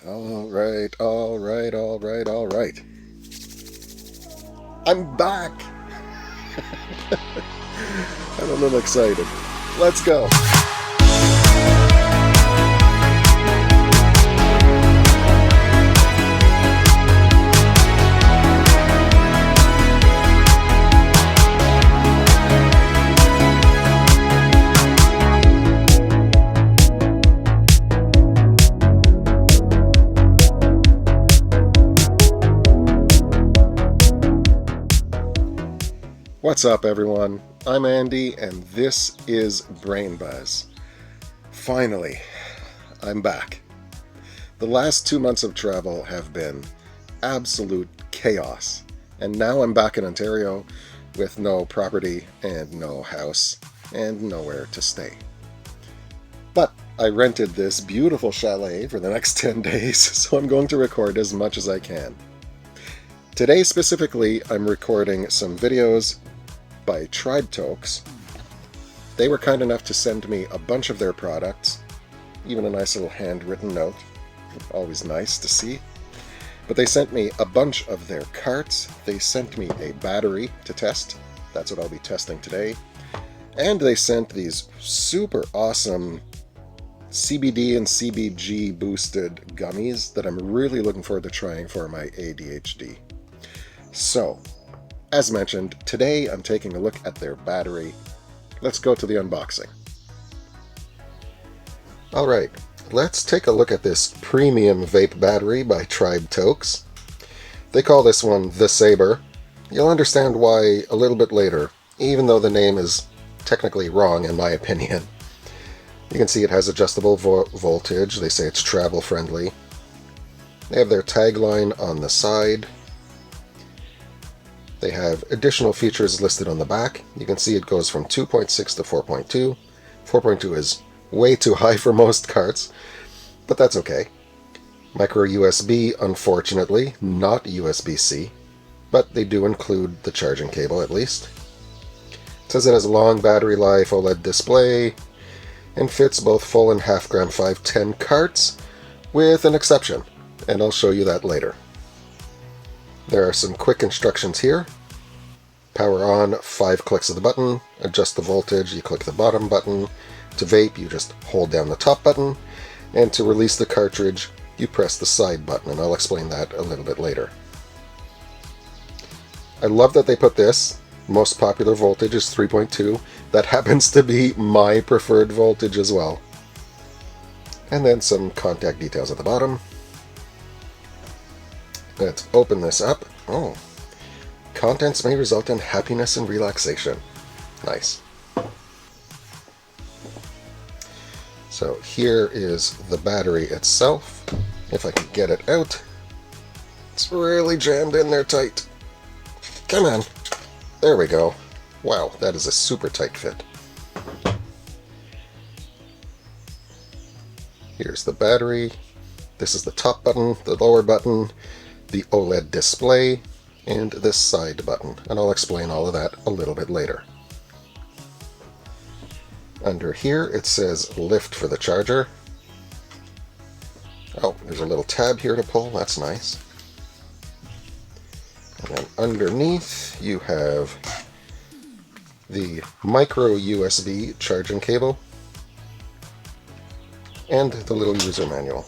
All right. I'm back! I'm a little excited. Let's go! What's up, everyone? I'm Andy, and this is Brain Buzz. Finally, I'm back. The last 2 months of travel have been absolute chaos, and now I'm back in Ontario with no property and no house and nowhere to stay. But I rented this beautiful chalet for the next 10 days, so I'm going to record as much as I can. Today specifically, I'm recording some videos by TribeTokes. They were kind enough to send me a bunch of their products, even a nice little handwritten note, always nice to see. But they sent me a bunch of their carts, they sent me a battery to test, that's what I'll be testing today, and they sent these super awesome CBD and CBG boosted gummies that I'm really looking forward to trying for my ADHD. So, as mentioned, today I'm taking a look at their battery. Let's go to the unboxing. Alright, let's take a look at this premium vape battery by TribeTokes. They call this one the Saber. You'll understand why a little bit later, even though the name is technically wrong in my opinion. You can see it has adjustable voltage. They say it's travel friendly. They have their tagline on the side. They have additional features listed on the back. You can see it goes from 2.6 to 4.2. 4.2 is way too high for most carts, but that's okay. Micro USB, unfortunately, not USB-C, but they do include the charging cable at least. It says it has a long battery life, OLED display, and fits both full and half-gram 510 carts, with an exception, and I'll show you that later. There are some quick instructions here. Power on, 5 clicks of the button. Adjust the voltage, you click the bottom button. To vape, you just hold down the top button. And to release the cartridge, you press the side button, and I'll explain that a little bit later. I love that they put this. Most popular voltage is 3.2. That happens to be my preferred voltage as well. And then some contact details at the bottom. Let's open this up. Oh, contents may result in happiness and relaxation. Nice. So here is the battery itself. If I could get it out. It's really jammed in there tight. Come on. There we go. Wow, that is a super tight fit. Here's the battery. This is the top button, the lower button, the OLED display, and this side button, and I'll explain all of that a little bit later. Under here it says lift for the charger. Oh, there's a little tab here to pull, that's nice. And then underneath you have the micro USB charging cable and the little user manual.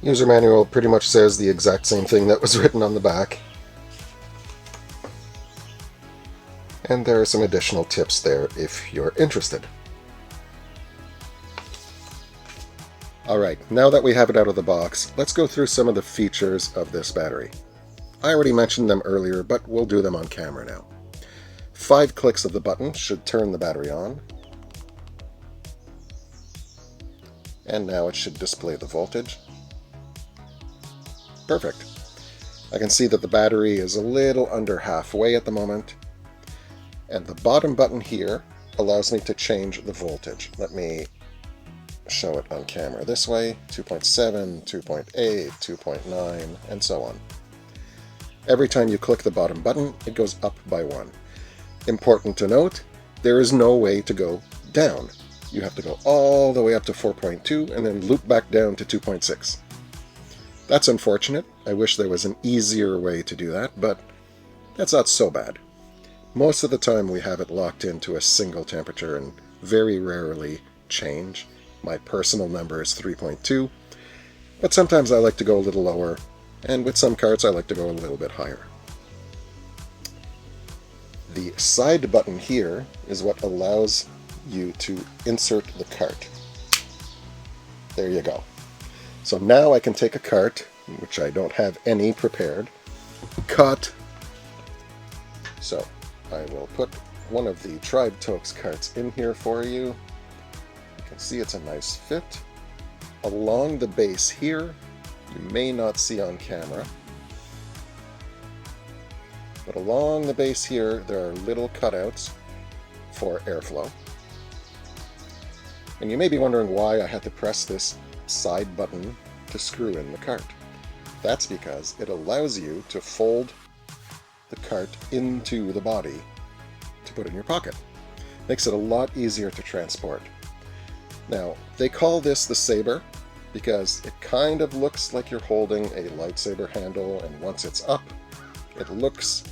User manual pretty much says the exact same thing that was written on the back. And there are some additional tips there if you're interested. Alright, now that we have it out of the box, let's go through some of the features of this battery. I already mentioned them earlier, but we'll do them on camera now. 5 clicks of the button should turn the battery on. And now it should display the voltage. Perfect. I can see that the battery is a little under halfway at the moment, and the bottom button here allows me to change the voltage. Let me show it on camera this way, 2.7, 2.8, 2.9, and so on. Every time you click the bottom button, it goes up by 1. Important to note, there is no way to go down. You have to go all the way up to 4.2 and then loop back down to 2.6. That's unfortunate. I wish there was an easier way to do that, but that's not so bad. Most of the time we have it locked into a single temperature and very rarely change. My personal number is 3.2, but sometimes I like to go a little lower, and with some carts I like to go a little bit higher. The side button here is what allows you to insert the cart. There you go. So now I can take a cart, which I don't have any prepared, cut. So I will put one of the TribeTokes carts in here for you. You can see it's a nice fit. Along the base here, you may not see on camera, but along the base here there are little cutouts for airflow. And you may be wondering why I had to press this side button to screw in the cart. That's because it allows you to fold the cart into the body to put in your pocket. Makes it a lot easier to transport. Now, they call this the Saber because it kind of looks like you're holding a lightsaber handle, and once it's up, it looks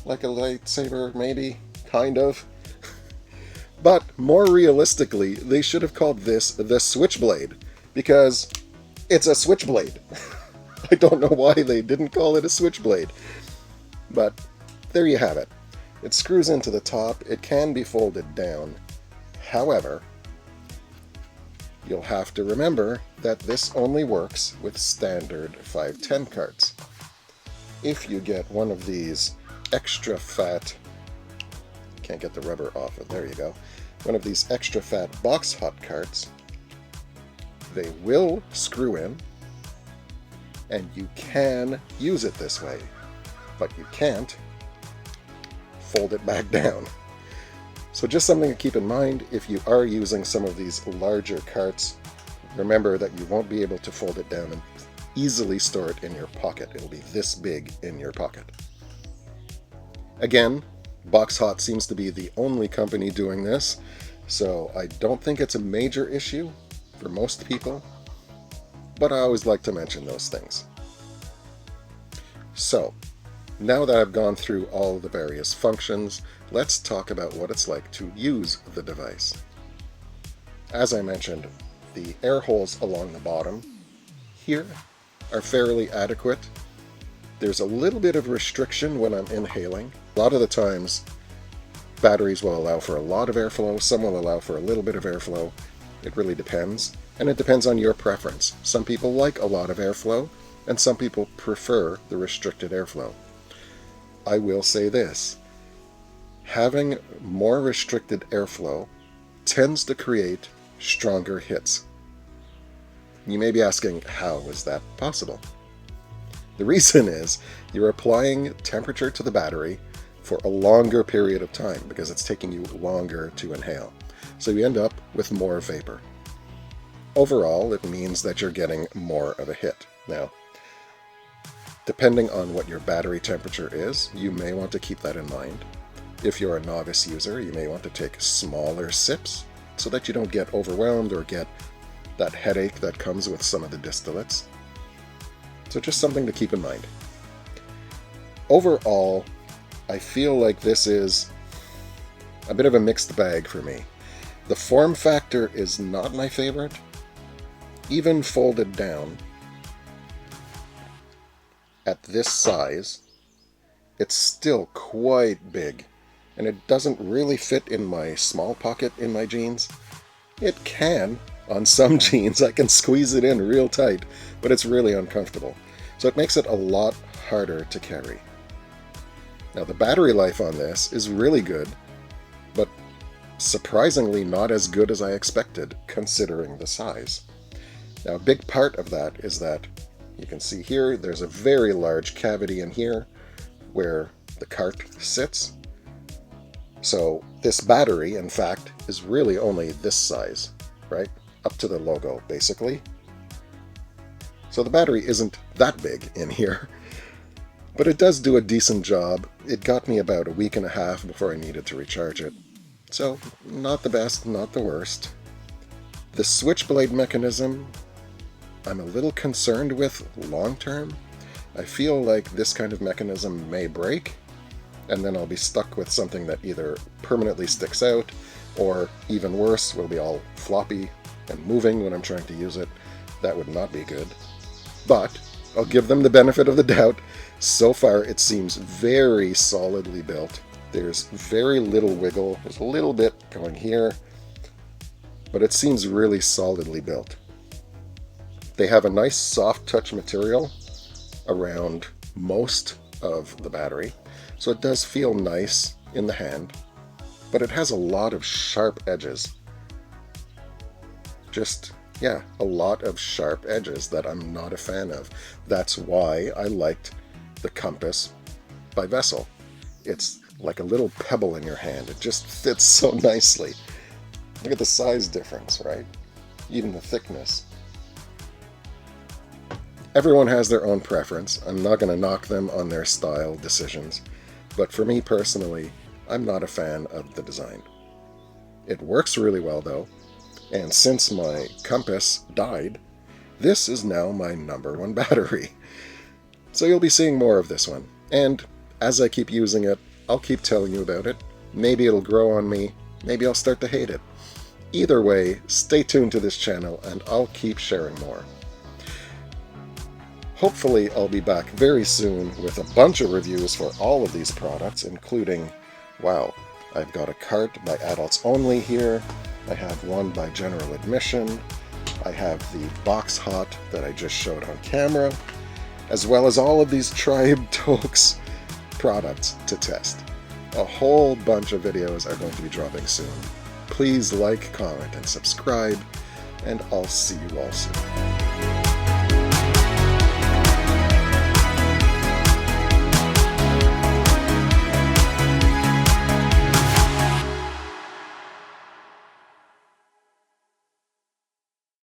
like a lightsaber, maybe, kind of. But more realistically, they should have called this the Switchblade, because it's a switchblade. I don't know why they didn't call it a switchblade, but there you have it. It screws into the top. It can be folded down. However, you'll have to remember that this only works with standard 510 carts. If you get one of these extra fat, can't get the rubber off it, there you go, one of these extra fat box hot carts, they will screw in, and you can use it this way, but you can't fold it back down. So just something to keep in mind if you are using some of these larger carts. Remember that you won't be able to fold it down and easily store it in your pocket. It'll be this big in your pocket. Again, Box Hot seems to be the only company doing this, so I don't think it's a major issue for most people, but I always like to mention those things. So, now that I've gone through all the various functions, let's talk about what it's like to use the device. As I mentioned, the air holes along the bottom here are fairly adequate. There's a little bit of restriction when I'm inhaling. A lot of the times, batteries will allow for a lot of airflow, some will allow for a little bit of airflow. It really depends, and it depends on your preference. Some people like a lot of airflow, and some people prefer the restricted airflow. I will say this, having more restricted airflow tends to create stronger hits. You may be asking, how is that possible? The reason is you're applying temperature to the battery for a longer period of time because it's taking you longer to inhale. So you end up with more vapor. Overall, it means that you're getting more of a hit. Now, depending on what your battery temperature is, you may want to keep that in mind. If you're a novice user, you may want to take smaller sips so that you don't get overwhelmed or get that headache that comes with some of the distillates. So just something to keep in mind. Overall, I feel like this is a bit of a mixed bag for me. The form factor is not my favorite. Even folded down at this size, it's still quite big, and it doesn't really fit in my small pocket in my jeans. It can. On some jeans, I can squeeze it in real tight, but it's really uncomfortable. So it makes it a lot harder to carry. Now the battery life on this is really good, but surprisingly not as good as I expected considering the size. Now a big part of that is that you can see here there's a very large cavity in here where the cart sits. So this battery, in fact, is really only this size, right? Up to the logo, basically. So the battery isn't that big in here, but it does do a decent job. It got me about a week and a half before I needed to recharge it, So, not the best, not the worst. The switchblade mechanism, I'm a little concerned with long term. I feel like this kind of mechanism may break, and then I'll be stuck with something that either permanently sticks out, or even worse, will be all floppy and moving when I'm trying to use it. That would not be good. But I'll give them the benefit of the doubt. So far, it seems very solidly built. There's very little wiggle. There's a little bit going here, but it seems really solidly built. They have a nice soft touch material around most of the battery, so it does feel nice in the hand, but it has a lot of sharp edges. Yeah, a lot of sharp edges that I'm not a fan of. That's why I liked the Compass by Vessel. It's like a little pebble in your hand. It just fits so nicely. Look at the size difference, right? Even the thickness. Everyone has their own preference. I'm not going to knock them on their style decisions. But for me personally, I'm not a fan of the design. It works really well though. And since my Compass died, this is now my #1 battery. So you'll be seeing more of this one. And as I keep using it, I'll keep telling you about it. Maybe it'll grow on me. Maybe I'll start to hate it. Either way, stay tuned to this channel and I'll keep sharing more. Hopefully I'll be back very soon with a bunch of reviews for all of these products, including, wow, I've got a cart by Adults Only here. I have one by General Admission. I have the Box Hot that I just showed on camera, as well as all of these TribeTokes products to test. A whole bunch of videos are going to be dropping soon. Please like, comment, and subscribe, and I'll see you all soon.